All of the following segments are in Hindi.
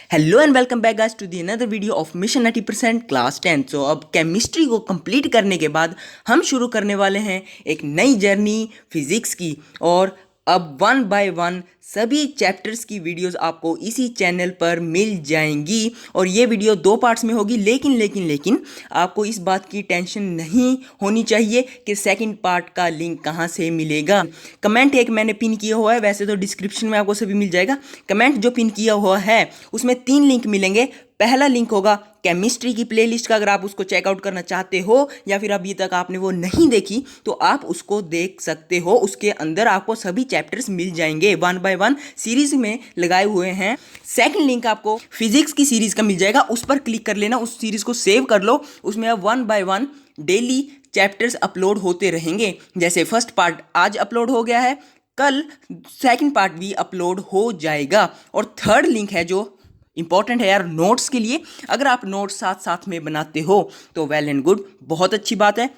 Hello and welcome back guys to the another video of mission 90% class 10। So अब केमिस्ट्री को कंप्लीट करने के बाद हम शुरू करने वाले हैं एक नई जर्नी फिजिक्स की। और अब वन बाय वन सभी चैप्टर्स की वीडियोस आपको इसी चैनल पर मिल जाएंगी। और ये वीडियो 2 पार्ट्स में होगी, लेकिन आपको इस बात की टेंशन नहीं होनी चाहिए कि सेकंड पार्ट का लिंक कहाँ से मिलेगा। कमेंट एक मैंने पिन किया हुआ है, वैसे तो डिस्क्रिप्शन में आपको सभी मिल जाएगा। कमेंट जो पिन किया हुआ है उसमें 3 लिंक मिलेंगे। पहला लिंक होगा केमिस्ट्री की प्लेलिस्ट का, अगर आप उसको चेकआउट करना चाहते हो या फिर अभी तक आपने वो नहीं देखी तो आप उसको देख सकते हो। उसके अंदर आपको सभी चैप्टर्स मिल जाएंगे, 1 बाय 1 सीरीज में लगाए हुए हैं। सेकंड लिंक आपको फिजिक्स की सीरीज का मिल जाएगा, उस पर क्लिक कर लेना, उस सीरीज को सेव कर लो। उसमें अब 1 बाय 1 डेली चैप्टर्स अपलोड होते रहेंगे। जैसे फर्स्ट पार्ट आज अपलोड हो गया है, कल सेकंड पार्ट भी अपलोड हो जाएगा। और थर्ड लिंक है जो इंपॉर्टेंट है यार नोट्स के लिए। अगर आप नोट्स साथ साथ में बनाते हो तो वेल एंड गुड, बहुत अच्छी बात है।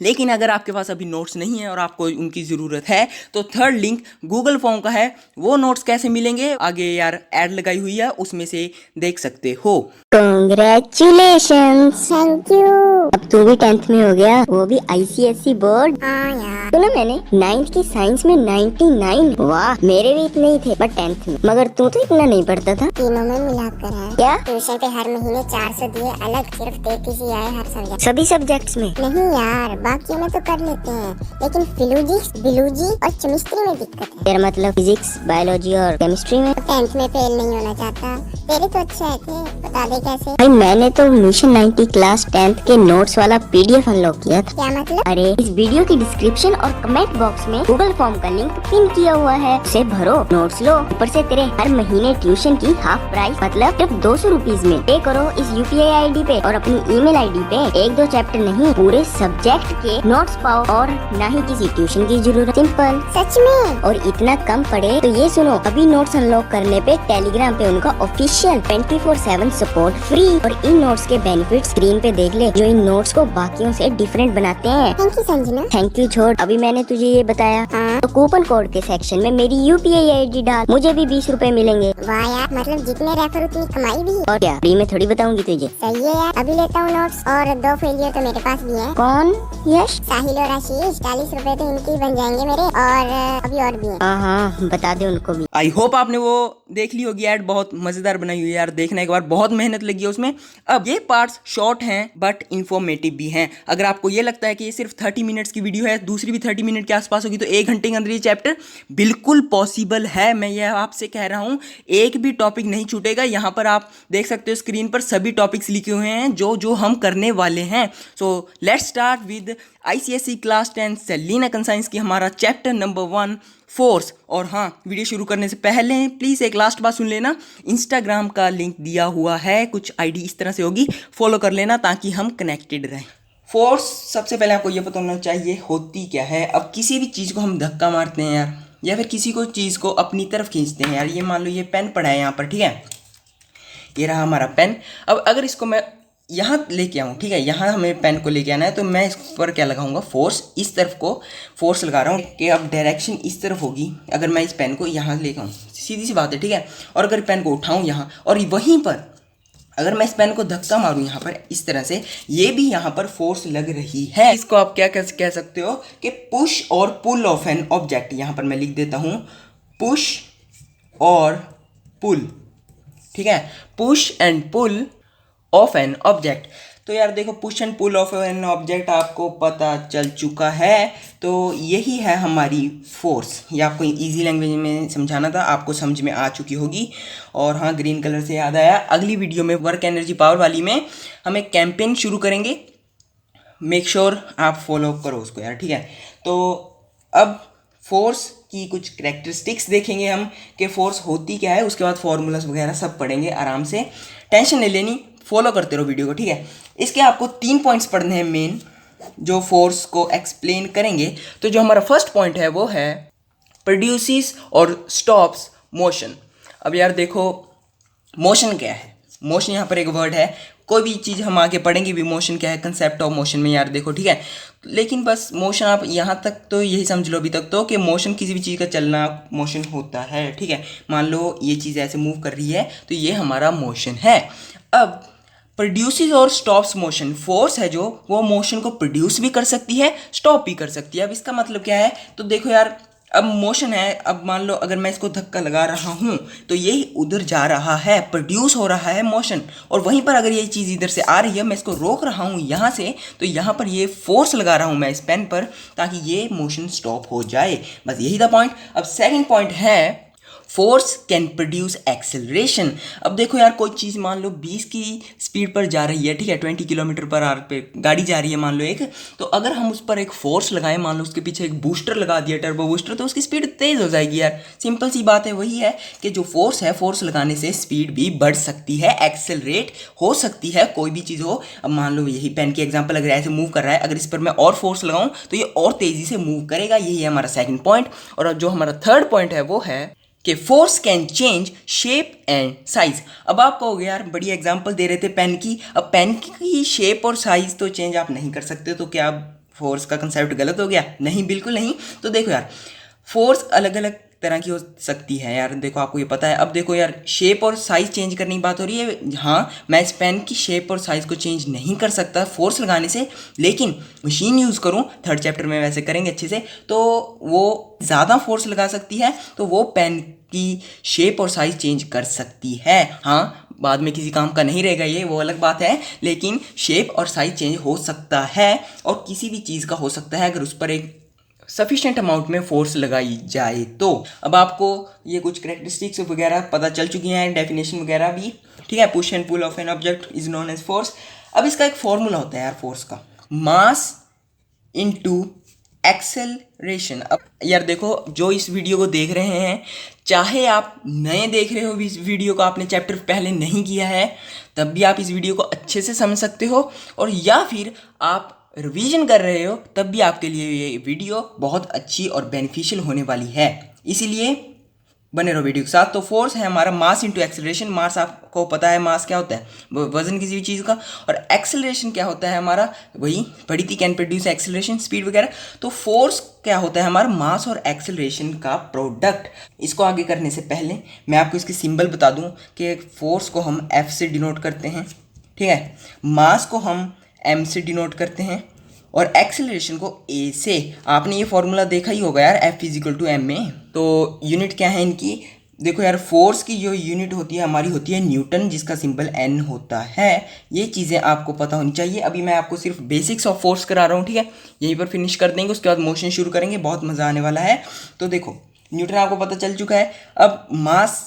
लेकिन अगर आपके पास अभी नोट्स नहीं है और आपको उनकी ज़रूरत है तो थर्ड लिंक गूगल फॉर्म का है। वो नोट्स कैसे मिलेंगे आगे यार ऐड लगाई हुई है, उसमें से देख सकते हो। Congratulations, thank you. अब तू भी 10th में हो गया, वो भी आईसीएसई बोर्ड। हाँ यार, सुना मैंने 9th की साइंस में 99। वाह, मेरे भी इतने ही थे बट 10th में। मगर तू तो इतना नहीं पढ़ता था। तीनों में मिलाकर है क्या? ट्यूशन पे हर महीने 400 दिए अलग, सिर्फ 33 ही आए हर सब्जेक्ट। सभी सब्जेक्ट्स में नहीं यार, बाकी में तो कर लेते हैं, लेकिन फिजिक्स, बियोलॉजी और केमिस्ट्री में दिक्कत है। तेरा मतलब फिजिक्स, बायोलॉजी और केमिस्ट्री में? 10th में फेल नहीं होना चाहता। तेरे तो अच्छे आए थे, बता दे कैसे? भाई मैंने तो मिशन 90 क्लास 10th के नोट्स वाला पीडीएफ अनलॉक किया था। क्या मतलब? अरे इस वीडियो की डिस्क्रिप्शन और कमेंट बॉक्स में गूगल फॉर्म का लिंक पिन किया हुआ है, उसे भरो, नोट्स लो, ऊपर से तेरे हर महीने ट्यूशन की हाफ प्राइस मतलब सिर्फ 200 रुपीज में पे करो इस यूपीआई आईडी पे और अपनी ईमेल आईडी पे 1-2 चैप्टर नहीं पूरे सब्जेक्ट के नोट्स पाओ और ना ही किसी ट्यूशन की जरूरत। सिंपल। सच में? और इतना कम पड़े तो ये सुनो, अभी नोट्स अनलॉक करने पे टेलीग्राम पे उनका ऑफिशियल 24/7 सपोर्ट फ्री। और इन नोट्स के बेनिफिट स्क्रीन पे देख ले, जो इन नोट्स को बाकियों से डिफरेंट बनाते हैं। Thank you Sanjana. Thank you छोड़, अभी मैंने तुझे ये बताया। तो कूपन कोड के सेक्शन में मेरी यूपीआई आईडी डाल, मुझे भी 20 रुपए मिलेंगे। वाह यार, मतलब जितने रेफर उतनी कमाई भी। और क्या, फ्री में थोड़ी बताऊंगी तुझे। सही है यार, अभी लेता हूँ नोट्स। और 2 फेलियर तो मेरे पास भी है। कौन? यश, साहिल और आशीष। 40 रुपए तो इनके बन जाएंगे मेरे। और अभी और भी है। हाँ, बता दे उनको भी। आई होप आपने वो देख ली होगी ऐड, बहुत मजेदार बनाई हुई है यार, देखने के बाद बहुत मेहनत लगी है उसमें। अब ये पार्ट्स शॉर्ट हैं बट इंफॉर्मेटिव भी हैं। अगर आपको ये लगता है कि ये सिर्फ 30 मिनट्स की वीडियो है, दूसरी भी 30 मिनट के आसपास होगी, तो 1 घंटे के अंदर ये चैप्टर बिल्कुल पॉसिबल है। मैं ये आपसे कह रहा हूँ, एक भी टॉपिक नहीं छूटेगा। यहाँ पर आप देख सकते हो स्क्रीन पर सभी टॉपिक्स लिखे हुए हैं जो जो हम करने वाले हैं। So let's start with ICSE class 10 Selina Concise की हमारा चैप्टर नंबर 1 फोर्स। और हाँ, वीडियो शुरू करने से पहले प्लीज़ एक लास्ट बात सुन लेना, इंस्टाग्राम का लिंक दिया हुआ है, कुछ आईडी इस तरह से होगी, फॉलो कर लेना ताकि हम कनेक्टेड रहें। फोर्स सबसे पहले आपको ये पता होना चाहिए होती क्या है। अब किसी भी चीज़ को हम धक्का मारते हैं यार, या फिर किसी को चीज़ को अपनी तरफ खींचते हैं यार। ये मान लो ये पेन पड़ा है यहाँ पर, ठीक है, ये रहा हमारा पेन। अब अगर इसको मैं यहाँ लेके आऊँ, ठीक है, यहाँ हमें पेन को लेके आना है, तो मैं इस पर क्या लगाऊंगा, फोर्स। इस तरफ को फोर्स लगा रहा हूँ कि अब डायरेक्शन इस तरफ होगी। अगर मैं इस पेन को यहाँ लेके आऊँ, सीधी सी बात है, ठीक है। और अगर पेन को उठाऊँ यहाँ, और वहीं पर अगर मैं इस पेन को धक्का मारूँ यहाँ पर इस तरह से, ये भी यहाँ पर फोर्स लग रही है। इसको आप क्या कह सकते हो कि पुश और पुल ऑफ एन ऑब्जेक्ट। यहाँ पर मैं लिख देता हूँ पुश और पुल, ठीक है, push and pull of an object. तो यार देखो, push and pull of an object आपको पता चल चुका है, तो यही है हमारी फोर्स। ये आपको इजी लैंग्वेज में समझाना था, आपको समझ में आ चुकी होगी। और हाँ, ग्रीन कलर से याद आया, अगली वीडियो में वर्क एनर्जी पावर वाली में हम एक कैंपेन शुरू करेंगे, मेक श्योर आप फॉलो करो उसको यार, ठीक है। तो अब फोर्स की कुछ कैरेक्टरिस्टिक्स देखेंगे हम कि फोर्स होती क्या है, उसके बाद फॉर्मूलाज वगैरह सब पढ़ेंगे आराम से, टेंशन नहीं लेनी, फॉलो करते रहो वीडियो को, ठीक है। इसके आपको 3 पॉइंट्स पढ़ने हैं मेन, जो फोर्स को एक्सप्लेन करेंगे। तो जो हमारा फर्स्ट पॉइंट है वो है प्रोड्यूसेस और स्टॉप्स मोशन। अब यार देखो, मोशन क्या है, मोशन यहाँ पर एक वर्ड है, कोई भी चीज़ हम आगे पढ़ेंगे भी मोशन क्या है, कंसेप्ट ऑफ मोशन में यार देखो, ठीक है। लेकिन बस मोशन आप यहाँ तक तो यही समझ लो अभी तक तो कि मोशन किसी भी चीज़ का चलना मोशन होता है, ठीक है। मान लो ये चीज़ ऐसे मूव कर रही है तो ये हमारा मोशन है। अब प्रोड्यूसेस और स्टॉप्स मोशन, फोर्स है जो वो मोशन को प्रोड्यूस भी कर सकती है, स्टॉप भी कर सकती है। अब इसका मतलब क्या है, तो देखो यार, अब मोशन है, अब मान लो अगर मैं इसको धक्का लगा रहा हूँ तो ये उधर जा रहा है, प्रोड्यूस हो रहा है मोशन, और वहीं पर अगर ये चीज़ इधर से आ रही है, मैं इसको रोक रहा हूँ यहाँ से, तो यहाँ पर ये फोर्स लगा रहा हूँ मैं इस पेन पर ताकि ये मोशन स्टॉप हो जाए। बस यही था पॉइंट। अब सेकेंड पॉइंट है फोर्स कैन प्रोड्यूस एक्सेलरेशन। अब देखो यार, कोई चीज़ मान लो 20 की स्पीड पर जा रही है, ठीक है, 20 किलोमीटर पर आवर पे गाड़ी जा रही है मान लो एक, तो अगर हम उस पर एक फोर्स लगाएं, मान लो उसके पीछे एक बूस्टर लगा दिया, टर्बो बूस्टर, तो उसकी स्पीड तेज़ हो जाएगी यार। सिंपल सी बात है, वही है कि जो फोर्स है, फोर्स लगाने से स्पीड भी बढ़ सकती है, एक्सेलरेट हो सकती है, कोई भी चीज़ हो। अब मान लो यही पेन की एग्जाम्पल, अगर ऐसे मूव कर रहा है, अगर इस पर मैं और फोर्स लगाऊं तो ये और तेज़ी से मूव करेगा। यही है हमारा सेकेंड पॉइंट। और अब जो हमारा थर्ड पॉइंट है वो है कि force can change shape and size. अब आप कहोगे यार बड़ी एग्जांपल दे रहे थे पेन की, अब पेन की शेप और साइज तो चेंज आप नहीं कर सकते, तो क्या फोर्स का कंसेप्ट गलत हो गया? नहीं, बिल्कुल नहीं। तो देखो यार, फोर्स अलग अलग तरह की हो सकती है यार, देखो आपको ये पता है। अब देखो यार, शेप और साइज़ चेंज करने की बात हो रही है, हाँ मैं इस पेन की शेप और साइज़ को चेंज नहीं कर सकता फोर्स लगाने से, लेकिन मशीन यूज़ करूँ, थर्ड चैप्टर में वैसे करेंगे अच्छे से, तो वो ज़्यादा फोर्स लगा सकती है, तो वो पेन की शेप और साइज़ चेंज कर सकती है। हाँ, बाद में किसी काम का नहीं रहेगा ये, वो अलग बात है, लेकिन शेप और साइज़ चेंज हो सकता है, और किसी भी चीज़ का हो सकता है अगर उस पर एक सफिशिएंट अमाउंट में फोर्स लगाई जाए तो। अब आपको ये कुछ करेक्टरिस्टिक्स वगैरह पता चल चुकी हैं, डेफिनेशन वगैरह भी, ठीक है। Push and pull of an object is known as force. अब इसका एक फॉर्मूला होता है यार फोर्स का, मास इनटू एक्सेलरेशन। अब यार देखो, जो इस वीडियो को देख रहे हैं, चाहे आप नए देख रहे हो इस वीडियो को, आपने चैप्टर पहले नहीं किया है, तब भी आप इस वीडियो को अच्छे से समझ सकते हो, और या फिर आप रिवीजन कर रहे हो, तब भी आपके लिए ये वीडियो बहुत अच्छी और बेनिफिशियल होने वाली है। इसीलिए बने रहो वीडियो के साथ। तो फोर्स है हमारा मास इंटू एक्सेलरेशन। मास आपको पता है, मास क्या होता है, वजन किसी भी चीज़ का, और एक्सेलरेशन क्या होता है हमारा, वही पढ़ी थी, कैन प्रोड्यूस एक्सेलरेशन, स्पीड वगैरह। तो फोर्स क्या होता है हमारा, मास और एक्सेलरेशन का प्रोडक्ट। इसको आगे करने से पहले मैं आपको इसकी सिंबल बता दूं कि फोर्स को हम F से डिनोट करते हैं, ठीक है, मास को हम M से डिनोट करते हैं, और एक्सेलरेशन को A से। आपने ये फॉर्मूला देखा ही होगा यार, F इजिकल टू M में। तो यूनिट क्या है इनकी, देखो यार, फोर्स की जो यूनिट होती है हमारी होती है न्यूटन, जिसका सिंबल N होता है। ये चीज़ें आपको पता होनी चाहिए। अभी मैं आपको सिर्फ बेसिक्स ऑफ फोर्स करा रहा हूँ, ठीक है, यहीं पर फिनिश कर देंगे, उसके बाद मोशन शुरू करेंगे, बहुत मज़ा आने वाला है। तो देखो, न्यूटन आपको पता चल चुका है। अब मास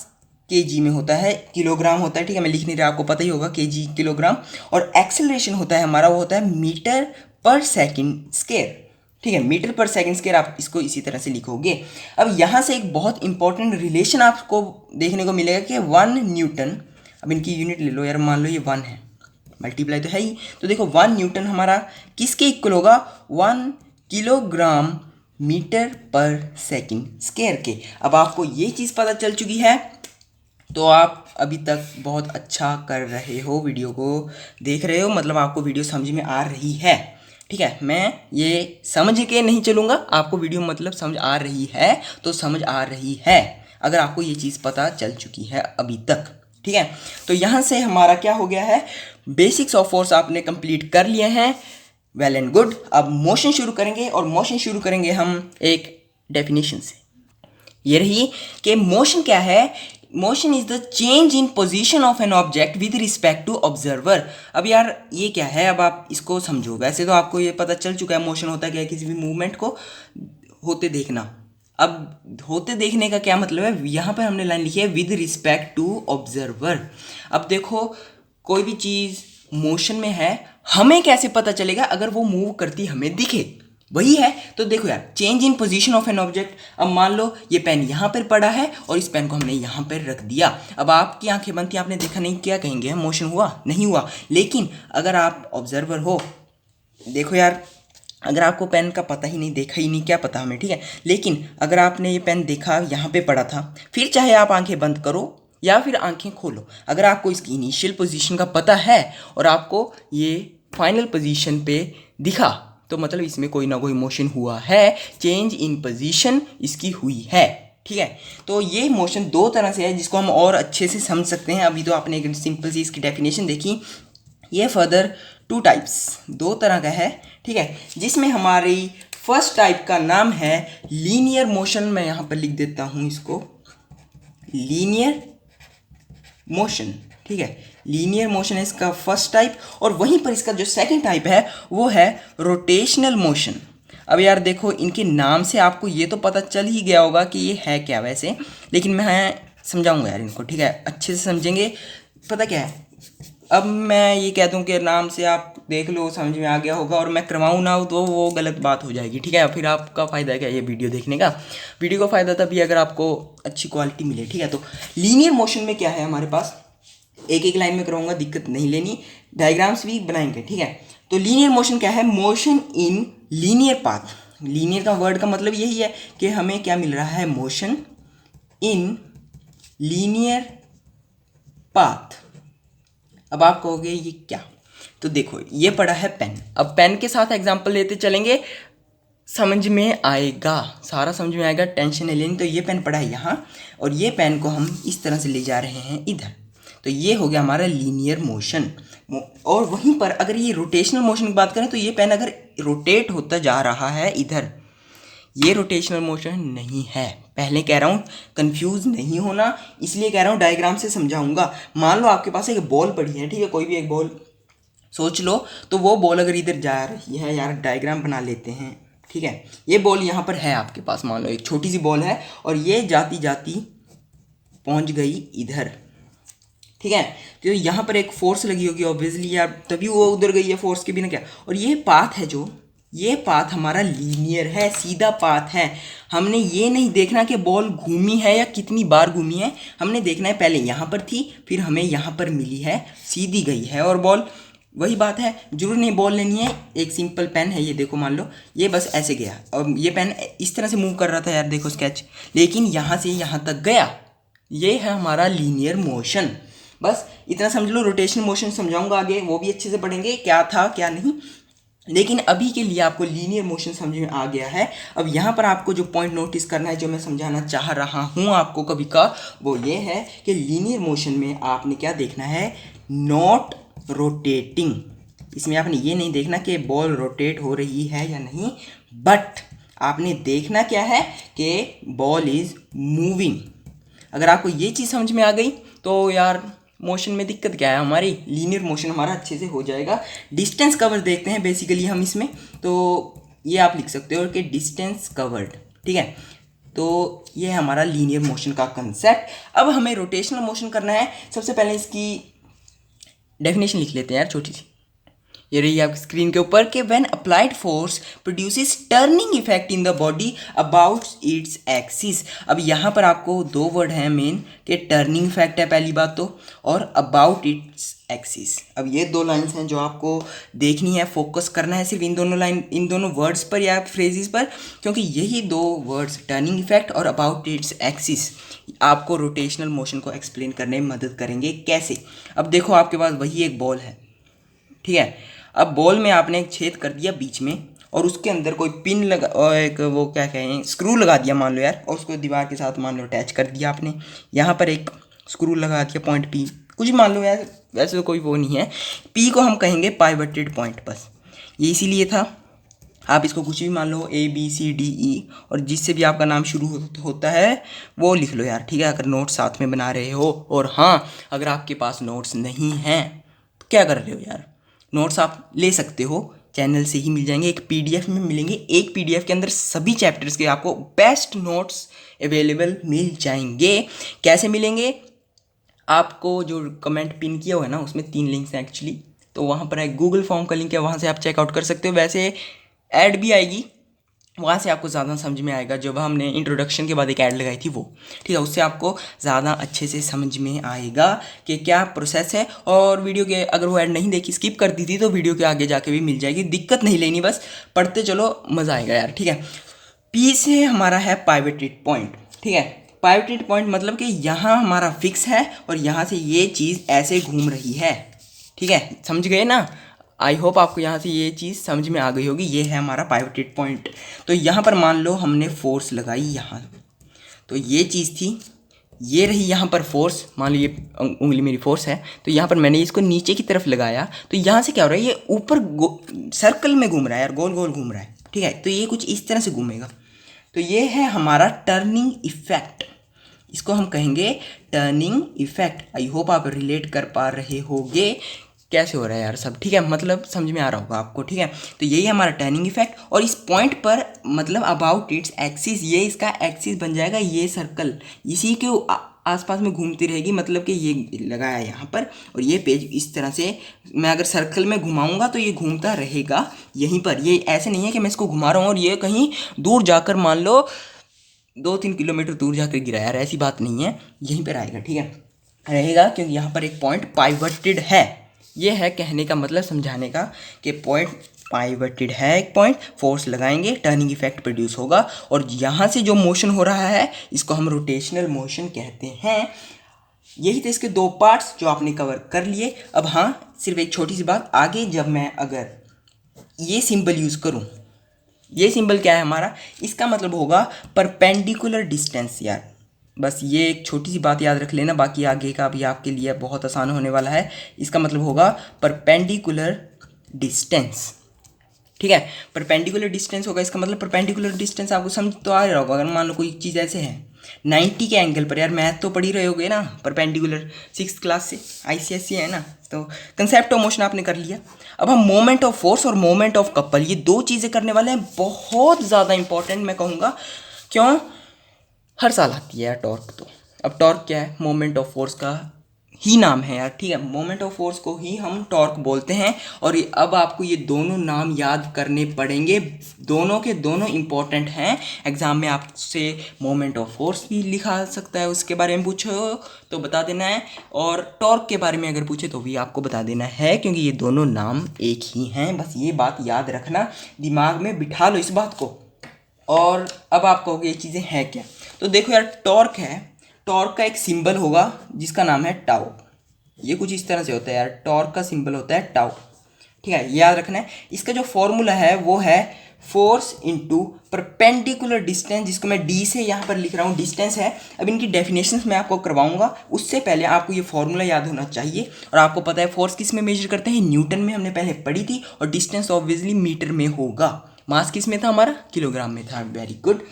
केजी में होता है, किलोग्राम होता है, ठीक है, मैं लिख नहीं रहा, आपको पता ही होगा, केजी किलोग्राम। और एक्सेलरेशन होता है हमारा, वो होता है मीटर पर सेकंड स्क्वायर, ठीक है, मीटर पर सेकंड स्क्वायर, आप इसको इसी तरह से लिखोगे। अब यहाँ से एक बहुत इंपॉर्टेंट रिलेशन आपको देखने को मिलेगा कि 1 न्यूटन, अब इनकी यूनिट ले लो यार, मान लो ये 1 है, मल्टीप्लाई तो है ही, तो देखो 1 न्यूटन हमारा किसके इक्वल होगा, 1 किलोग्राम मीटर पर सेकंड स्क्वायर के। अब आपको ये चीज़ पता चल चुकी है, तो आप अभी तक बहुत अच्छा कर रहे हो, वीडियो को देख रहे हो, मतलब आपको वीडियो समझ में आ रही है, ठीक है। मैं ये समझ के नहीं चलूँगा, आपको वीडियो मतलब समझ आ रही है तो समझ आ रही है, अगर आपको ये चीज़ पता चल चुकी है अभी तक, ठीक है। तो यहाँ से हमारा क्या हो गया है, बेसिक्स ऑफ फोर्स आपने कंप्लीट कर लिए हैं, वेल एंड गुड। अब मोशन शुरू करेंगे, और मोशन शुरू करेंगे हम एक डेफिनेशन से, ये रही कि मोशन क्या है। Motion is the change in position of an object with respect to observer. अब यार ये क्या है, अब आप इसको समझो। वैसे तो आपको ये पता चल चुका है मोशन होता क्या है, किसी भी मूवमेंट को होते देखना। अब होते देखने का क्या मतलब है, यहाँ पर हमने लाइन लिखी है विद रिस्पेक्ट टू ऑब्जर्वर। अब देखो, कोई भी चीज़ मोशन में है, हमें कैसे पता चलेगा अगर वो मूव करती हमें दिखे, वही है। तो देखो यार, change in position of an object. अब मान लो ये पेन यहाँ पर पड़ा है और इस पेन को हमने यहाँ पर रख दिया। अब आपकी आंखें बंद थी, आपने देखा नहीं, क्या कहेंगे, मोशन हुआ नहीं हुआ। लेकिन अगर आप ऑब्जर्वर हो, देखो यार, अगर आपको पेन का पता ही नहीं, देखा ही नहीं, क्या पता हमें, ठीक है, लेकिन अगर आपने ये पेन देखा यहाँ पे पड़ा था, फिर चाहे आप आंखें बंद करो या फिर आंखें खोलो। अगर आपको इसकी इनिशियल पोजीशन का पता है और आपको ये फाइनल पोजीशन पे दिखा तो मतलब इसमें कोई ना कोई मोशन हुआ है, चेंज इन पोजीशन इसकी हुई है। ठीक है, तो ये मोशन दो तरह से है जिसको हम और अच्छे से समझ सकते हैं। अभी तो आपने एक सिंपल सी इसकी डेफिनेशन देखी, ये फर्दर टू टाइप्स, दो तरह का है। ठीक है, जिसमें हमारी फर्स्ट टाइप का नाम है लीनियर मोशन। मैं यहाँ पर लिख देता हूँ इसको, लीनियर मोशन। ठीक है, लीनियर मोशन है इसका फर्स्ट टाइप। और वहीं पर इसका जो सेकंड टाइप है वो है रोटेशनल मोशन। अब यार देखो, इनके नाम से आपको ये तो पता चल ही गया होगा कि ये है क्या वैसे, लेकिन मैं समझाऊंगा यार इनको। ठीक है, अच्छे से समझेंगे। पता क्या है, अब मैं ये कह दूं कि नाम से आप देख लो, समझ में आ गया होगा, और मैं करवाऊँ ना हो तो वो गलत बात हो जाएगी। ठीक है, फिर आपका फ़ायदा क्या ये वीडियो देखने का? वीडियो का फ़ायदा तभी अगर आपको अच्छी क्वालिटी मिले। ठीक है, तो लीनियर मोशन में क्या है हमारे पास, एक एक लाइन में करवाऊंगा, दिक्कत नहीं लेनी, डायग्राम्स भी बनाएंगे। ठीक है, तो लीनियर मोशन क्या है, motion in linear path. Linear का वर्ड का मतलब यही है कि हमें क्या मिल रहा है, मोशन इन लीनियर पाथ। अब आप कहोगे ये क्या, तो देखो ये पड़ा है पेन। अब पेन के साथ एग्जांपल लेते चलेंगे, समझ में आएगा, सारा समझ में आएगा, टेंशन नहीं लेनी। तो ये पेन पड़ा है यहाँ और ये पेन को हम इस तरह से ले जा रहे हैं इधर, तो ये हो गया हमारा लीनियर मोशन। और वहीं पर अगर ये रोटेशनल मोशन की बात करें तो ये पेन अगर रोटेट होता जा रहा है इधर, ये रोटेशनल मोशन नहीं है। पहले कह रहा हूँ कंफ्यूज नहीं होना, इसलिए कह रहा हूँ डायग्राम से समझाऊंगा। मान लो आपके पास एक बॉल पड़ी है, ठीक है, कोई भी एक बॉल सोच लो, तो वो बॉल अगर इधर जा रही है, यार डायग्राम बना लेते हैं। ठीक है, ये बॉल यहाँ पर है आपके पास, मान लो एक छोटी सी बॉल है और ये जाती जाती पहुँच गई इधर। ठीक है, तो यहाँ पर एक फोर्स लगी होगी ऑब्वियसली यार, तभी वो उधर गई है, फोर्स के बिना क्या। और ये पाथ है, जो ये पाथ हमारा लीनियर है, सीधा पाथ है। हमने ये नहीं देखना कि बॉल घूमी है या कितनी बार घूमी है, हमने देखना है पहले यहाँ पर थी, फिर हमें यहाँ पर मिली है, सीधी गई है। और बॉल वही बात है, जरूर नहीं बॉल लेनी है, एक सिंपल पेन है, ये देखो, मान लो ये बस ऐसे गया और ये पेन इस तरह से मूव कर रहा था यार, देखो स्केच, लेकिन यहाँ से यहाँ तक गया, ये है हमारा लीनियर मोशन। बस इतना समझ लो। रोटेशनल मोशन समझाऊंगा आगे, वो भी अच्छे से पढ़ेंगे क्या था क्या नहीं, लेकिन अभी के लिए आपको लीनियर मोशन समझ में आ गया है। अब यहाँ पर आपको जो पॉइंट नोटिस करना है, जो मैं समझाना चाह रहा हूँ आपको कभी का, वो ये है कि लीनियर मोशन में आपने क्या देखना है, नॉट रोटेटिंग। इसमें आपने ये नहीं देखना कि बॉल रोटेट हो रही है या नहीं, बट आपने देखना क्या है कि बॉल इज मूविंग। अगर आपको ये चीज़ समझ में आ गई तो यार मोशन में दिक्कत क्या है, हमारी लीनियर मोशन हमारा अच्छे से हो जाएगा। डिस्टेंस कवर देखते हैं बेसिकली हम इसमें, तो ये आप लिख सकते हो कि डिस्टेंस कवर्ड। ठीक है, तो ये है हमारा लीनियर मोशन का कंसेप्ट। अब हमें रोटेशनल मोशन करना है। सबसे पहले इसकी डेफिनेशन लिख लेते हैं यार, छोटी सी, ये रही आपकी स्क्रीन के ऊपर, कि when applied force produces turning effect in the body about its axis. अब यहाँ पर आपको दो वर्ड हैं मेन, कि टर्निंग इफेक्ट है पहली बात तो, और अबाउट इट्स एक्सिस। अब ये दो लाइन्स हैं जो आपको देखनी है, फोकस करना है सिर्फ इन दोनों वर्ड्स पर या फ्रेजेस पर, क्योंकि यही दो वर्ड्स, टर्निंग इफेक्ट और अबाउट इट्स एक्सिस, आपको रोटेशनल मोशन को एक्सप्लेन करने में मदद करेंगे। कैसे? अब देखो आपके पास वही एक बॉल है, ठीक है, अब बॉल में आपने एक छेद कर दिया बीच में और उसके अंदर कोई पिन लगा और एक वो क्या कहें स्क्रू लगा दिया मान लो यार, और उसको दीवार के साथ मान लो अटैच कर दिया आपने। यहाँ पर एक स्क्रू लगा दिया पॉइंट पी, कुछ मान लो यार, वैसे तो कोई वो नहीं है, पी को हम कहेंगे पाइवटेड पॉइंट, बस ये इसीलिए था। आप इसको कुछ भी मान लो, A B C D E, और जिससे भी आपका नाम शुरू होता है वो लिख लो यार, ठीक है, अगर नोट्स साथ में बना रहे हो। और हाँ, अगर आपके पास नोट्स नहीं हैं तो क्या कर रहे हो यार, नोट्स आप ले सकते हो, चैनल से ही मिल जाएंगे, एक PDF में मिलेंगे, एक PDF के अंदर सभी चैप्टर्स के आपको बेस्ट नोट्स अवेलेबल मिल जाएंगे। कैसे मिलेंगे? आपको जो कमेंट पिन किया हुआ है ना, उसमें 3 लिंक्स हैं एक्चुअली, तो वहाँ पर एक गूगल फॉर्म का लिंक है, वहाँ से आप चेकआउट कर सकते हो। वैसे ऐड भी आएगी, वहाँ से आपको ज़्यादा समझ में आएगा, जब हमने इंट्रोडक्शन के बाद एक ऐड लगाई थी वो, ठीक है, उससे आपको ज़्यादा अच्छे से समझ में आएगा कि क्या प्रोसेस है। और वीडियो के अगर वो ऐड नहीं देखी, स्किप कर दी थी, तो वीडियो के आगे जाके भी मिल जाएगी, दिक्कत नहीं लेनी, बस पढ़ते चलो, मज़ा आएगा यार, ठीक है। पी से हमारा है पाइवटेड पॉइंट, ठीक है, पाइवटेड पॉइंट मतलब कि यहाँ हमारा फिक्स है और यहाँ से ये चीज़ ऐसे घूम रही है, ठीक है, समझ गए ना। आई होप आपको यहाँ से ये चीज़ समझ में आ गई होगी। ये है हमारा पाइवटेड पॉइंट। तो यहाँ पर मान लो हमने फोर्स लगाई यहाँ, तो ये चीज़ थी, ये रही यहाँ पर फोर्स, मान लो ये उंगली मेरी फोर्स है, तो यहाँ पर मैंने इसको नीचे की तरफ लगाया, तो यहाँ से क्या हो रहा है, ये ऊपर सर्कल में घूम रहा है यार, गोल गोल घूम रहा है, ठीक है। तो ये कुछ इस तरह से घूमेगा। तो ये है हमारा टर्निंग इफेक्ट, इसको हम कहेंगे टर्निंग इफेक्ट। आई होप आप रिलेट कर पा रहे होगे कैसे हो रहा है यार सब, ठीक है, मतलब समझ में आ रहा होगा आपको, ठीक है। तो यही है हमारा टर्निंग इफेक्ट। और इस पॉइंट पर मतलब अबाउट इट्स एक्सिस, ये इसका एक्सिस बन जाएगा, ये सर्कल इसी के आसपास में घूमती रहेगी, मतलब कि ये लगाया यहाँ पर, और ये पेज इस तरह से मैं अगर सर्कल में घुमाऊंगा तो ये घूमता रहेगा यहीं पर। ये ऐसे नहीं है कि मैं इसको घुमा रहा हूँ और ये कहीं दूर जाकर मान लो 2-3 किलोमीटर दूर जाकर गिरा, यार ऐसी बात नहीं है, यहीं पर आएगा, ठीक है, रहेगा, क्योंकि यहाँ पर एक पॉइंट पाइवटेड है। ये है कहने का मतलब, समझाने का, कि पॉइंट पाइवटेड है एक पॉइंट, फोर्स लगाएंगे, टर्निंग इफेक्ट प्रोड्यूस होगा, और यहाँ से जो मोशन हो रहा है इसको हम रोटेशनल मोशन कहते हैं। यही थे इसके दो पार्ट्स जो आपने कवर कर लिए। अब हाँ, सिर्फ एक छोटी सी बात, आगे जब मैं अगर ये सिंबल यूज़ करूँ, ये सिंबल क्या है हमारा, इसका मतलब होगा परपेंडिकुलर डिस्टेंस यार। बस ये एक छोटी सी बात याद रख लेना, बाकी आगे का भी आपके लिए बहुत आसान होने वाला है। इसका मतलब होगा परपेंडिकुलर डिस्टेंस, ठीक है, परपेंडिकुलर डिस्टेंस होगा। इसका मतलब परपेंडिकुलर डिस्टेंस आपको समझ तो आ रहा होगा। अगर मान लो कोई चीज़ ऐसे है 90 के एंगल पर, यार मैथ तो पढ़ ही रहे होगे ना, परपेंडिकुलर 6th क्लास से, ICSE है ना, तो कंसेप्ट ऑफ मोशन आपने कर लिया। अब हम मोमेंट ऑफ फोर्स और मोमेंट ऑफ कपल, ये दो चीज़ें करने वाले हैं, बहुत ज़्यादा इंपॉर्टेंट मैं कहूँगा। क्यों? हर साल आती है यार टॉर्क। तो अब टॉर्क क्या है, मोमेंट ऑफ फोर्स का ही नाम है यार, ठीक है, मोमेंट ऑफ फोर्स को ही हम टॉर्क बोलते हैं। और अब आपको ये दोनों नाम याद करने पड़ेंगे, दोनों के दोनों इंपॉर्टेंट हैं। एग्जाम में आपसे मोमेंट ऑफ फोर्स भी लिखा सकता है, उसके बारे में पूछो तो बता देना है, और टॉर्क के बारे में अगर पूछे तो भी आपको बता देना है, क्योंकि ये दोनों नाम एक ही हैं। बस ये बात याद रखना, दिमाग में बिठा लो इस बात को। और अब आप कहोगे ये चीज़ें हैं क्या, तो देखो यार, टॉर्क है, टॉर्क का एक सिंबल होगा जिसका नाम है टाउ। ये कुछ इस तरह से होता है यार, टॉर्क का सिंबल होता है टाउ, ठीक है, याद रखना है। इसका जो फॉर्मूला है वो है फोर्स इनटू परपेंडिकुलर डिस्टेंस, जिसको मैं डी से यहाँ पर लिख रहा हूँ, डिस्टेंस है। अब इनकी डेफिनेशंस मैं आपको करवाऊंगा, उससे पहले आपको ये फॉर्मूला याद होना चाहिए। और आपको पता है फोर्स किस में मेजर करते हैं, न्यूटन में हमने पहले पढ़ी थी, और डिस्टेंस ऑब्वियसली मीटर में होगा। मास किस में था हमारा, किलोग्राम में था, वेरी गुड।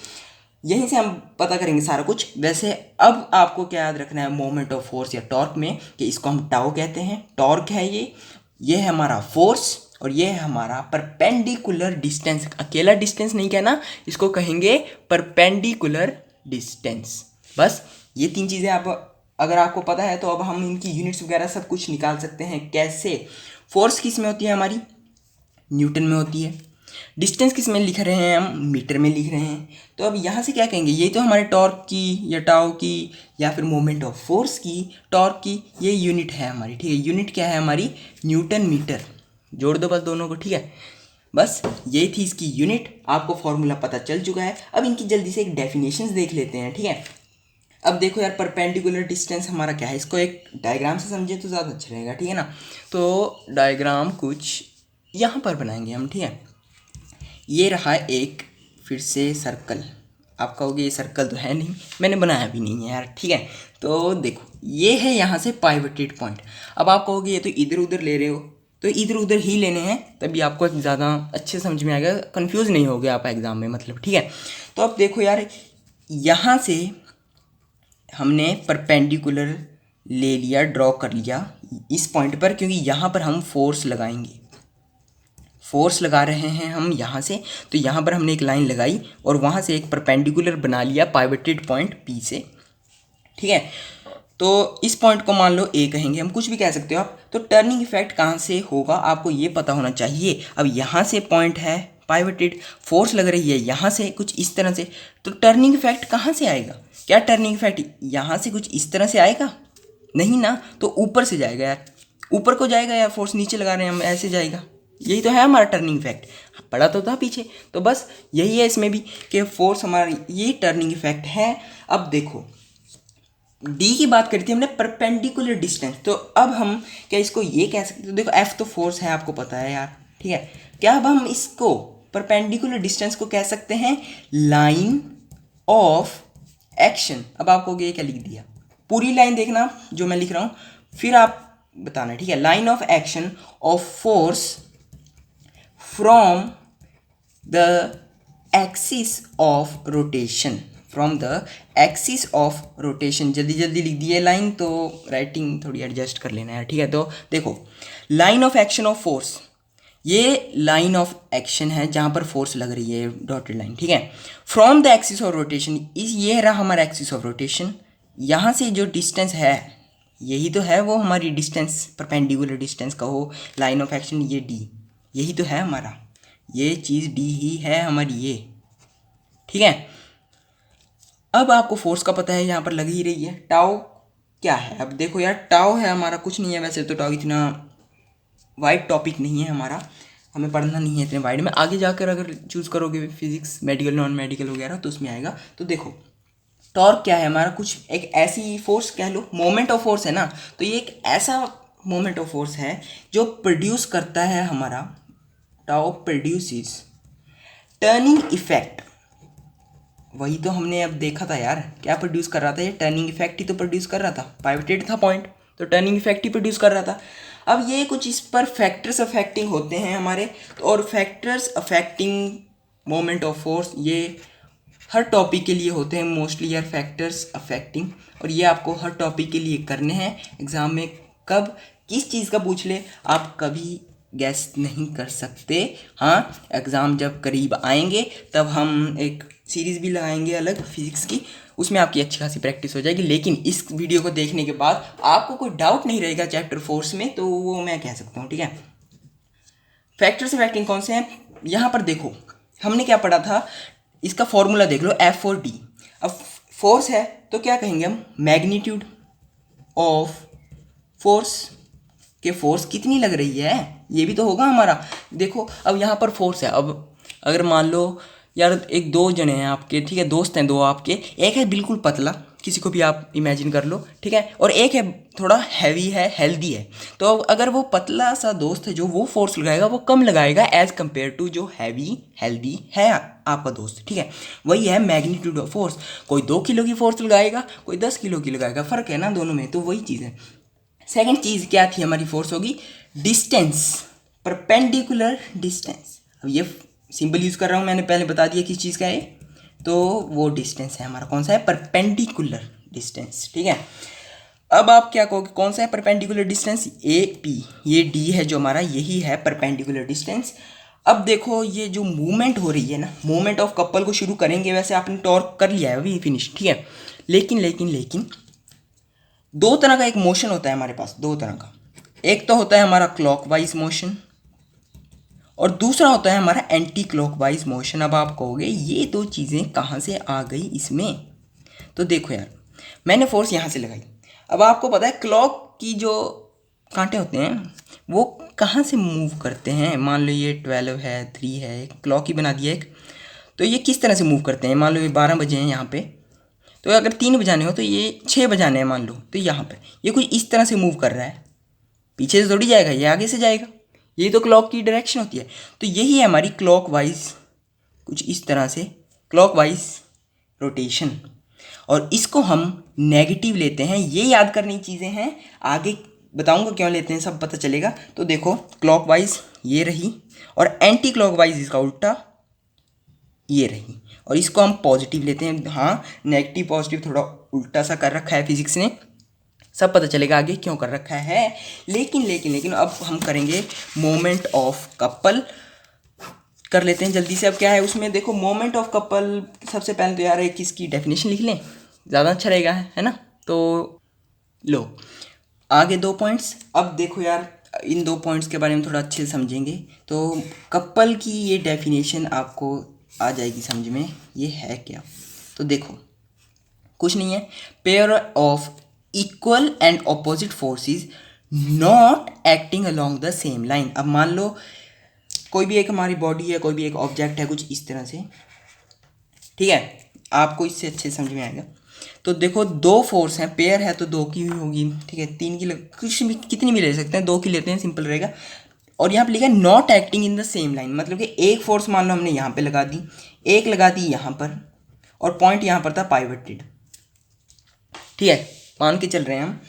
यहीं से हम पता करेंगे सारा कुछ। वैसे अब आपको क्या याद रखना है मोमेंट ऑफ फोर्स या टॉर्क में, कि इसको हम टाउ कहते हैं, टॉर्क है ये है हमारा फोर्स, और ये है हमारा परपेंडिकुलर डिस्टेंस। अकेला डिस्टेंस नहीं कहना, इसको कहेंगे परपेंडिकुलर डिस्टेंस। बस ये तीन चीज़ें आप अगर आपको पता है तो अब हम इनकी यूनिट्स वगैरह सब कुछ निकाल सकते हैं। कैसे? फोर्स किस में होती है हमारी, न्यूटन में होती है। डिस्टेंस किस में लिख रहे हैं हम, मीटर में लिख रहे हैं। तो अब यहाँ से क्या कहेंगे, ये तो हमारे टॉर्क की या टाउ की या फिर मोमेंट ऑफ फोर्स की, टॉर्क की ये यूनिट है हमारी, ठीक है। यूनिट क्या है हमारी, न्यूटन मीटर। जोड़ दो बस दोनों को, ठीक है। बस यही थी इसकी यूनिट, आपको फॉर्मूला पता चल चुका है। अब इनकी जल्दी से एक डेफिनेशंस देख लेते हैं, ठीक है। अब देखो यार, परपेंडिकुलर डिस्टेंस हमारा क्या है, इसको एक डायग्राम से समझे तो ज़्यादा अच्छा रहेगा, ठीक है ना। तो डायग्राम कुछ यहाँ पर बनाएंगे हम, ठीक है। ये रहा एक फिर से सर्कल। आप कहोगे ये सर्कल तो है नहीं, मैंने बनाया भी नहीं है यार, ठीक है। तो देखो ये है यहाँ से पाइवटेड पॉइंट। अब आप कहोगे ये तो इधर उधर ले रहे हो, तो इधर उधर ही लेने हैं, तभी आपको ज़्यादा अच्छे समझ में आएगा, कंफ्यूज नहीं होगे आप एग्जाम में, मतलब, ठीक है। तो अब देखो यार, यहाँ से हमने परपेंडिकुलर ले लिया, ड्रॉ कर लिया इस पॉइंट पर, क्योंकि यहाँ पर हम फोर्स लगाएंगे, फोर्स लगा रहे हैं हम यहाँ से। तो यहाँ पर हमने एक लाइन लगाई और वहाँ से एक परपेंडिकुलर बना लिया पाइवटेड पॉइंट पी से, ठीक है। तो इस पॉइंट को मान लो ए कहेंगे, हम कुछ भी कह सकते हो आप। तो टर्निंग इफेक्ट कहाँ से होगा आपको ये पता होना चाहिए। अब यहाँ से पॉइंट है पाइवटेड, फोर्स लग रही है यहाँ से कुछ इस तरह से, तो टर्निंग इफेक्ट कहाँ से आएगा? क्या टर्निंग इफेक्ट यहाँ से कुछ इस तरह से आएगा? नहीं ना, तो ऊपर से जाएगा यार, ऊपर को जाएगा यार, फोर्स नीचे लगा रहे हैं हम, ऐसे जाएगा। यही तो है हमारा टर्निंग इफेक्ट, पढ़ा तो था पीछे। तो बस यही है इसमें भी कि फोर्स हमारा ये टर्निंग इफेक्ट है। अब देखो डी की बात करी थी हमने परपेंडिकुलर डिस्टेंस, तो अब हम क्या इसको ये कह सकते हैं, तो देखो एफ तो फोर्स है, आपको पता है यार, ठीक है। क्या अब हम इसको परपेंडिकुलर डिस्टेंस को कह सकते हैं लाइन ऑफ एक्शन। अब आपको ये क्या लिख दिया, पूरी लाइन देखना जो मैं लिख रहा हूँ, फिर आप बताना, ठीक है। Line of action of force from the axis of rotation, from the axis of rotation. जल्दी जल्दी लिख दिए लाइन, तो राइटिंग थोड़ी एडजस्ट कर लेना है, ठीक है। तो देखो line of action of force, ये लाइन ऑफ एक्शन है जहाँ पर फोर्स लग रही है, डॉटेड लाइन, ठीक है। From the axis of rotation, इस ये रहा हमारा एक्सिस ऑफ रोटेशन, यहाँ से जो डिस्टेंस है यही तो है वो हमारी डिस्टेंस, परपेंडिकुलर डिस्टेंस कहो, लाइन ऑफ एक्शन, ये डी, यही तो है हमारा, ये चीज़ डी ही है हमारी ये, ठीक है। अब आपको फोर्स का पता है, यहाँ पर लग ही रही है। टाउ क्या है, अब देखो यार, टाउ है हमारा कुछ नहीं है वैसे तो, टाउ इतना वाइड टॉपिक नहीं है हमारा, हमें पढ़ना नहीं है इतने वाइड में। आगे जाकर अगर चूज़ करोगे फिजिक्स, मेडिकल, नॉन मेडिकल वगैरह, तो उसमें आएगा। तो देखो टॉर्क क्या है हमारा, कुछ एक ऐसी फोर्स कह लो, मोमेंट ऑफ फोर्स है ना, तो ये एक ऐसा मोमेंट ऑफ फोर्स है जो प्रोड्यूस करता है हमारा, टाउ प्रोड्यूसिस टर्निंग इफेक्ट। वही तो हमने अब देखा था यार, क्या प्रोड्यूस कर रहा था ये, टर्निंग इफेक्ट ही तो प्रोड्यूस कर रहा था, पाइवटेड था पॉइंट, तो टर्निंग इफेक्ट ही प्रोड्यूस कर रहा था। अब ये कुछ इस पर फैक्टर्स अफेक्टिंग होते हैं हमारे, तो और factors affecting moment of force, ये हर टॉपिक के लिए होते हैं मोस्टली यार, फैक्टर्स अफेक्टिंग, और ये आपको हर टॉपिक के लिए करने हैं एग्ज़ाम में। कब किस चीज़ का पूछ ले आप कभी गैस नहीं कर सकते। हाँ, एग्ज़ाम जब करीब आएंगे तब हम एक सीरीज़ भी लगाएंगे अलग फिज़िक्स की, उसमें आपकी अच्छी खासी प्रैक्टिस हो जाएगी। लेकिन इस वीडियो को देखने के बाद आपको कोई डाउट नहीं रहेगा चैप्टर फोर्स में, तो वो मैं कह सकता हूँ, ठीक है। फैक्टर्स अफेक्टिंग कौन से हैं, यहाँ पर देखो हमने क्या पढ़ा था, इसका फॉर्मूला देख लो, एफ और डी। अब फोर्स है तो क्या कहेंगे हम, मैग्नीट्यूड ऑफ फोर्स, कि फोर्स कितनी लग रही है, ये भी तो होगा हमारा। देखो अब यहाँ पर फोर्स है, अब अगर मान लो यार एक दो जने हैं आपके, ठीक है, दोस्त हैं दो आपके, एक है बिल्कुल पतला, किसी को भी आप इमेजिन कर लो, ठीक है, और एक है थोड़ा हैवी है, हेल्दी है। तो अगर वो पतला सा दोस्त है जो वो फोर्स लगाएगा वो कम लगाएगा एज़ कम्पेयर टू जो हैवी हेल्दी है आपका दोस्त, ठीक है। वही है मैग्नीट्यूड ऑफ फोर्स, कोई 2 किलो की फोर्स लगाएगा, कोई 10 किलो की लगाएगा, फ़र्क है ना दोनों में, तो वही चीज़ है। सेकेंड चीज़ क्या थी हमारी, फोर्स होगी डिस्टेंस, परपेंडिकुलर डिस्टेंस। अब ये सिंबल यूज़ कर रहा हूँ, मैंने पहले बता दिया किस चीज़ का है, तो वो डिस्टेंस है हमारा, कौन सा है, परपेंडिकुलर डिस्टेंस, ठीक है। अब आप क्या कहोगे कौन सा है परपेंडिकुलर डिस्टेंस, ए पी, ये डी है जो हमारा, यही है परपेंडिकुलर डिस्टेंस। अब देखो ये जो मूवमेंट हो रही है ना, मूवमेंट ऑफ कपल को शुरू करेंगे, वैसे आपने टॉर्क कर लिया है अभी फिनिश, ठीक है। लेकिन दो तरह का एक मोशन होता है हमारे पास, दो तरह का, एक तो होता है हमारा क्लॉकवाइज मोशन और दूसरा होता है हमारा एंटी क्लॉकवाइज मोशन। अब आप कहोगे ये दो चीज़ें कहाँ से आ गई इसमें, तो देखो यार मैंने फोर्स यहाँ से लगाई, अब आपको पता है क्लॉक की जो कांटे होते हैं वो कहाँ से मूव करते हैं, मान लो ये 12 है, 3 है, क्लॉक ही बना दिया एक, तो ये किस तरह से मूव करते हैं, मान लो ये 12 बजे हैं यहाँ पे, तो अगर 3 बजाने हो तो ये 6 बजाने हैं मान लो, तो यहाँ पर ये कुछ इस तरह से मूव कर रहा है, पीछे से थोड़ी जाएगा, ये आगे से जाएगा, यही तो क्लॉक की डायरेक्शन होती है। तो यही है हमारी क्लॉकवाइज, कुछ इस तरह से क्लॉकवाइज रोटेशन, और इसको हम नेगेटिव लेते हैं। ये याद करनी चीज़ें हैं, आगे बताऊंगा क्यों लेते हैं, सब पता चलेगा। तो देखो क्लॉकवाइज ये रही, और एंटी क्लॉकवाइज इसका उल्टा ये रही, और इसको हम पॉजिटिव लेते हैं। हाँ, नेगेटिव पॉजिटिव थोड़ा उल्टा सा कर रखा है फिजिक्स ने, सब पता चलेगा आगे क्यों कर रखा है। लेकिन अब हम करेंगे मोमेंट ऑफ कपल, कर लेते हैं जल्दी से। अब क्या है उसमें, देखो मोमेंट ऑफ कपल, सबसे पहले तो यार एक इसकी डेफिनेशन लिख लें, ज़्यादा अच्छा रहेगा, है ना। तो लो आगे 2 पॉइंट्स। अब देखो यार इन 2 पॉइंट्स के बारे में थोड़ा अच्छे से समझेंगे तो कपल की ये डेफिनेशन आपको आ जाएगी समझ में, ये है क्या। तो देखो कुछ नहीं है, pair of equal and opposite forces not acting along the same line. अब मान लो कोई भी एक हमारी बॉडी है, कोई भी एक ऑब्जेक्ट है, कुछ इस तरह से, ठीक है, आपको इससे अच्छे समझ में आएगा। तो देखो दो फोर्स हैं, पेयर है तो दो की होगी, ठीक है, तीन की कुछ भी कितनी भी ले सकते हैं, दो की लेते हैं, सिंपल रहेगा। और यहाँ पे लिखा है not acting in the same line, मतलब कि एक फोर्स मान लो हमने यहाँ पे लगा दी, एक लगा दी यहाँ पर, और पॉइंट यहाँ पर था पाइवटेड, ठीक है, मान के चल रहे हैं हम।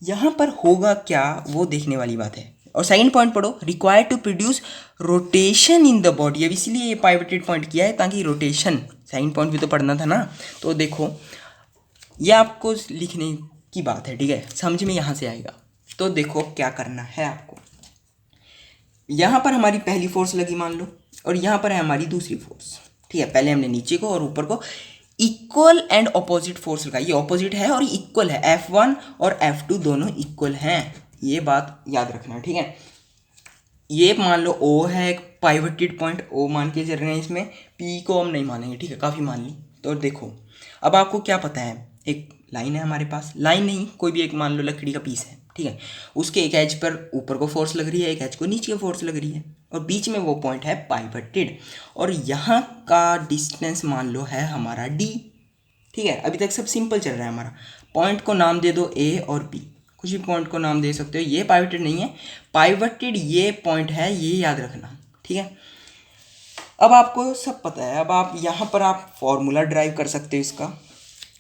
यहाँ पर होगा क्या वो देखने वाली बात है। और सेकंड पॉइंट पढ़ो, required to produce rotation in the body. अब इसलिए ये पाइवटेड पॉइंट किया है ताकि रोटेशन, सेकंड पॉइंट भी तो पढ़ना था ना। तो देखो ये आपको लिखने की बात है, ठीक है, समझ में यहाँ से आएगा। तो देखो क्या करना है आपको, यहाँ पर हमारी पहली फोर्स लगी मान लो, और यहाँ पर है हमारी दूसरी फोर्स, ठीक है। पहले हमने नीचे को और ऊपर को इक्वल एंड ऑपोजिट फोर्स लगाई, ये ऑपोजिट है और इक्वल है, F1 और F2 दोनों इक्वल हैं, ये बात याद रखना, ठीक है। ये मान लो O है एक पाइवटेड पॉइंट, O मान के चल रहे हैं, इसमें P को हम नहीं मानेंगे, ठीक है, काफ़ी मान ली। तो देखो अब आपको क्या पता है, एक लाइन है हमारे पास, लाइन नहीं कोई भी एक मान लो लकड़ी का पीस है, ठीक है, उसके एक एज पर ऊपर को फोर्स लग रही है, एक एज को नीचे को फोर्स लग रही है, और बीच में वो पॉइंट है पाइवटेड, और यहाँ का डिस्टेंस मान लो है हमारा D, ठीक है। अभी तक सब सिंपल चल रहा है हमारा। पॉइंट को नाम दे दो A और B, कुछ भी पॉइंट को नाम दे सकते हो, ये पाइवटेड नहीं है, पाइवटेड ये पॉइंट है, ये याद रखना, ठीक है। अब आपको सब पता है, अब आप यहाँ पर आप फॉर्मूला ड्राइव कर सकते हो इसका,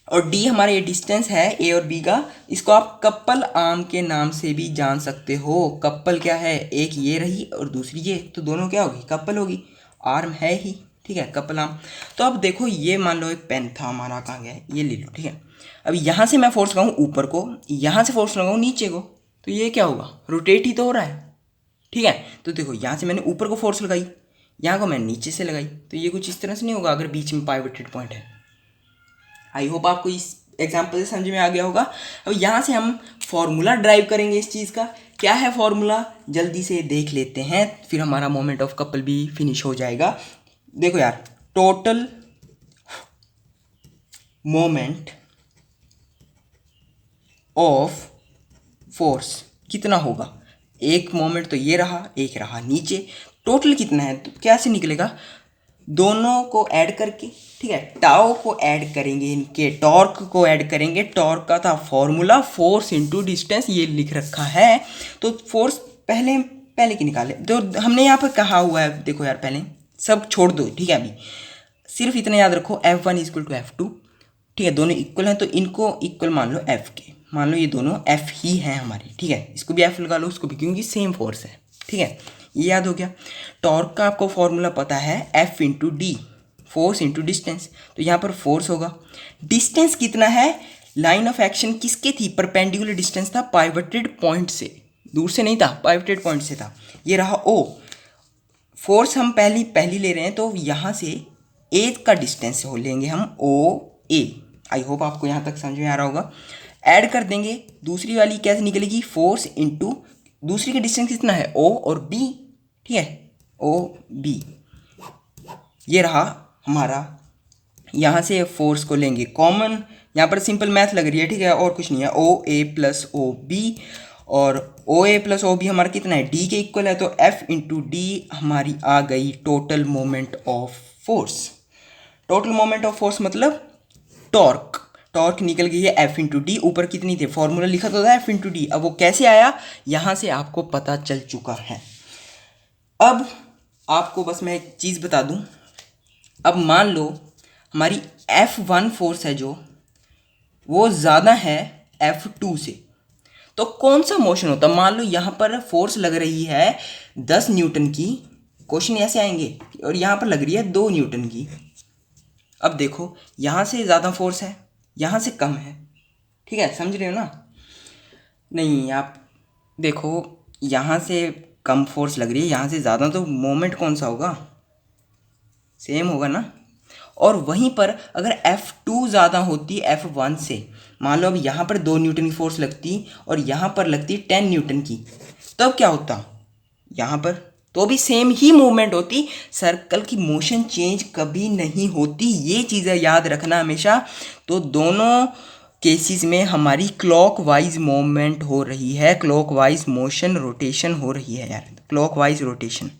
और D हमारा ये डिस्टेंस है A और B का, इसको आप कपल आर्म के नाम से भी जान सकते हो। कपल क्या है, एक ये रही और दूसरी ये, तो दोनों क्या होगी, कपल होगी, आर्म है ही, ठीक है, कपल आर्म। तो अब देखो ये मान लो एक पेन था हमारा, कहाँ गया, ये ले लो, ठीक है। अब यहाँ से मैं फोर्स लगाऊँ ऊपर को, यहाँ से फोर्स लगाऊँ नीचे को, तो ये क्या होगा, रोटेट ही तो हो रहा है, ठीक है। तो देखो यहाँ से मैंने ऊपर को फोर्स लगाई, यहाँ को मैंने नीचे से लगाई, तो ये कुछ इस तरह से नहीं होगा अगर बीच में पाइवटेड पॉइंट है। आई होप आपको इस एग्जाम्पल से समझ में आ गया होगा। अब यहाँ से हम फॉर्मूला ड्राइव करेंगे इस चीज़ का, क्या है फॉर्मूला जल्दी से देख लेते हैं, फिर हमारा मोमेंट ऑफ कपल भी फिनिश हो जाएगा। देखो यार, टोटल मोमेंट ऑफ फोर्स कितना होगा, एक मोमेंट तो ये रहा, एक रहा नीचे, टोटल कितना है, तो कैसे निकलेगा, दोनों को ऐड करके, ठीक है, टाओ को ऐड करेंगे, इनके टॉर्क को ऐड करेंगे, टॉर्क का था फॉर्मूला फोर्स इनटू डिस्टेंस, ये लिख रखा है। तो फोर्स पहले की निकाले, तो हमने यहाँ पर कहा हुआ है, देखो यार पहले सब छोड़ दो, ठीक है, अभी सिर्फ इतना याद रखो, F1 इक्वल टू F2, ठीक है, दोनों इक्वल हैं तो इनको इक्वल मान लो F के, मान लो ये दोनों F ही हैं हमारे, ठीक है, इसको भी F लगा लो, उसको भी, क्योंकि सेम फोर्स है, ठीक है, ये याद हो गया। टॉर्क का आपको फॉर्मूला पता है F into D, force into distance, तो यहाँ पर फोर्स होगा, डिस्टेंस कितना है, लाइन ऑफ एक्शन किसके थी, परपेंडिकुलर डिस्टेंस था पाइवटेड पॉइंट से, दूर से नहीं था, पाइवटेड पॉइंट से था, ये रहा O। फोर्स हम पहली ले रहे हैं, तो यहाँ से A का डिस्टेंस हो लेंगे हम OA। आई होप आपको यहाँ तक समझ में आ रहा होगा। ऐड कर देंगे, दूसरी वाली कैसे निकलेगी, फोर्स इंटू दूसरी का डिस्टेंस कितना है O और B, ठीक है, OB, ये रहा हमारा। यहाँ से फोर्स को लेंगे कॉमन, यहाँ पर सिंपल मैथ लग रही है, ठीक है, और कुछ नहीं है, OA प्लस OB, और OA प्लस OB हमारा कितना है, D के इक्वल है, तो F इंटू डी हमारी आ गई total moment of force. Total moment of force मतलब टॉर्क निकल गई है F इंटू डी, ऊपर कितनी थी, फॉर्मूला लिखा तो था F इंटू डी, अब वो कैसे आया यहाँ से आपको पता चल चुका है। अब आपको बस मैं एक चीज़ बता दूँ, अब मान लो हमारी F1 फोर्स है जो, वो ज़्यादा है F2 से, तो कौन सा मोशन होता, मान लो यहाँ पर फोर्स लग रही है 10 न्यूटन की, क्वेश्चन ऐसे आएंगे, और यहाँ पर लग रही है 2 न्यूटन की। अब देखो यहाँ से ज़्यादा फोर्स है, यहाँ से कम है, ठीक है, समझ रहे हो ना, नहीं आप देखो यहाँ से कम फोर्स लग रही है, यहाँ से ज़्यादा, तो मोमेंट कौन सा होगा, सेम होगा ना। और वहीं पर अगर F2 ज़्यादा होती F1 से, मान लो अब यहाँ पर 2 न्यूटन की फोर्स लगती और यहाँ पर लगती 10 न्यूटन की, तब क्या होता, यहाँ पर तो भी सेम ही मूवमेंट होती, सर्कल की मोशन चेंज कभी नहीं होती, ये चीज़ें याद रखना हमेशा। तो दोनों केसेस में हमारी क्लॉकवाइज मूवमेंट हो रही है, क्लॉकवाइज मोशन रोटेशन हो रही है यार, क्लॉकवाइज रोटेशन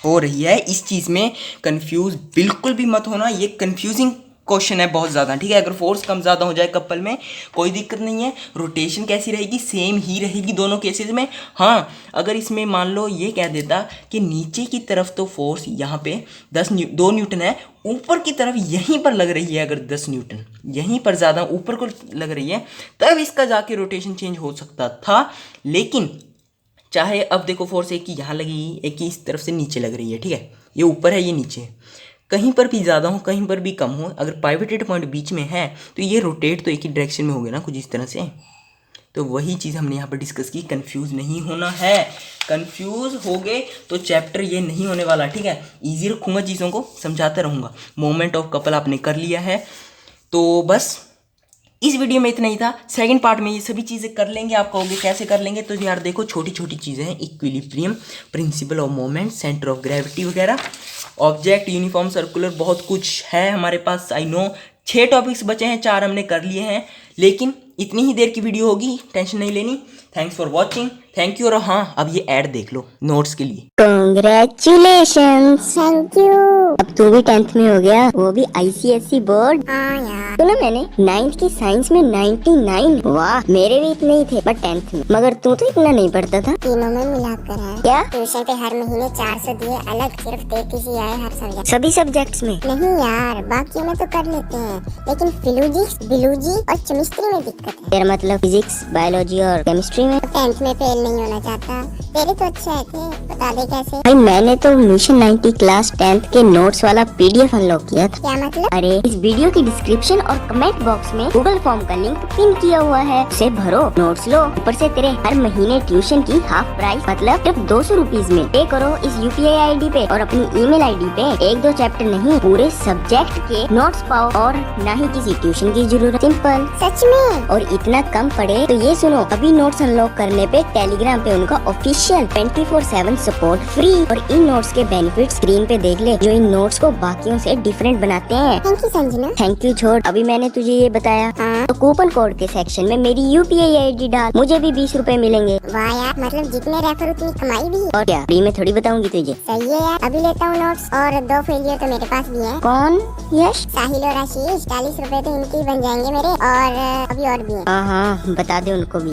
हो रही है। इस चीज़ में कंफ्यूज बिल्कुल भी मत होना, ये कंफ्यूजिंग क्वेश्चन है बहुत ज़्यादा, ठीक है। अगर फोर्स कम ज़्यादा हो जाए कपल में कोई दिक्कत नहीं है, रोटेशन कैसी रहेगी, सेम ही रहेगी दोनों केसेस में। हाँ, अगर इसमें मान लो ये कह देता कि नीचे की तरफ तो फोर्स यहाँ पे 2 न्यूटन है, ऊपर की तरफ यहीं पर लग रही है अगर 10 न्यूटन, यहीं पर ज़्यादा ऊपर को लग रही है, तब इसका जाके रोटेशन चेंज हो सकता था। लेकिन चाहे अब देखो फोर्स एक की यहाँ लगी, एक की इस तरफ से नीचे लग रही है, ठीक है, ये ऊपर है ये नीचे है, कहीं पर भी ज़्यादा हो कहीं पर भी कम हो, अगर पाइवटेड पॉइंट बीच में है तो ये रोटेट तो एक ही डायरेक्शन में हो गया ना, कुछ इस तरह से। तो वही चीज़ हमने यहाँ पर डिस्कस की, कंफ्यूज नहीं होना है। कंफ्यूज हो गए तो चैप्टर ये नहीं होने वाला, ठीक है। ईजी रखूँगा, चीज़ों को समझाता रहूँगा। मोमेंट ऑफ कपल आपने कर लिया है, तो बस इस वीडियो में इतना ही था। सेकंड पार्ट में ये सभी चीज़ें कर लेंगे। आप कहोगे कैसे कर लेंगे, तो यार देखो छोटी छोटी चीज़ें हैं, equilibrium, principle of moment, centre of gravity वगैरह, ऑब्जेक्ट, यूनिफॉर्म, सर्कुलर, बहुत कुछ है हमारे पास। आई नो 6 टॉपिक्स बचे हैं, 4 हमने कर लिए हैं, लेकिन इतनी ही देर की वीडियो होगी, टेंशन नहीं लेनी। Thanks for watching, thank you. और हाँ, अब ये ऐड देख लो नोट्स के लिए। Congratulations, thank you. अब तू भी 10th में हो गया, वो भी ICSE बोर्ड। हाँ यार, सुना मैंने 9th की साइंस में 99। वाह, मेरे भी इतने ही थे बट 10th में। मगर तू तो इतना नहीं पढ़ता था। तीनों में मिलाकर है क्या? ट्यूशन पे हर महीने 400 दिए अलग, सिर्फ 33 ही आए हर सब्जेक्ट। सभी सब्जेक्ट्स में? नहीं यार, बाकी में तो कर लेते हैं, लेकिन फिजिक्स, बियोलॉजी और केमिस्ट्री में दिक्कत है। तेरा मतलब फिजिक्स, बायोलॉजी और केमिस्ट्री में? 10th में फेल नहीं होना चाहता। तेरे तो अच्छे आए थे, बता दे कैसे। भाई मैंने तो मिशन 90 क्लास 10th के नोट्स वाला PDF अनलॉक किया था। क्या मतलब? अरे इस वीडियो की डिस्क्रिप्शन और कमेंट बॉक्स में गूगल फॉर्म का लिंक पिन किया हुआ है, उसे भरो, नोट्स लो, ऊपर से तेरे हर महीने ट्यूशन की हाफ प्राइस, मतलब सिर्फ 200 रुपीज में पे करो इस UPI ID पे और अपनी email ID पे 1-2 चैप्टर नहीं, पूरे सब्जेक्ट के नोट्स पाओ और न ही किसी ट्यूशन की जरूरत। सिंपल। सच में? और इतना कम पड़े तो ये सुनो, अभी नोट्स अनलॉक करने पे टेलीग्राम पे उनका ऑफिशियल 24/7 सपोर्ट फ्री, और इन नोट्स के बेनिफिट स्क्रीन पे देख ले, जो इन नोट्स को बाकियों से डिफरेंट बनाते हैं। Thank you Sanjana. Thank you छोड़, अभी मैंने तुझे ये बताया। हाँ। तो कूपन कोड के सेक्शन में मेरी UPI ID डाल, मुझे भी 20 रुपए मिलेंगे। वाह यार, मतलब जितने रेफर उतनी कमाई भी। और क्या, फ्री में थोड़ी बताऊंगी तुझे। सही है यार, अभी लेता हूँ नोट्स, और 2 फेलियर तो मेरे पास भी है। कौन? यश, साहिल और आशीष, 40 रुपए तो इनके ही बन जाएंगे मेरे, और अभी और भी है। हाँ हाँ, बता दे उनको भी।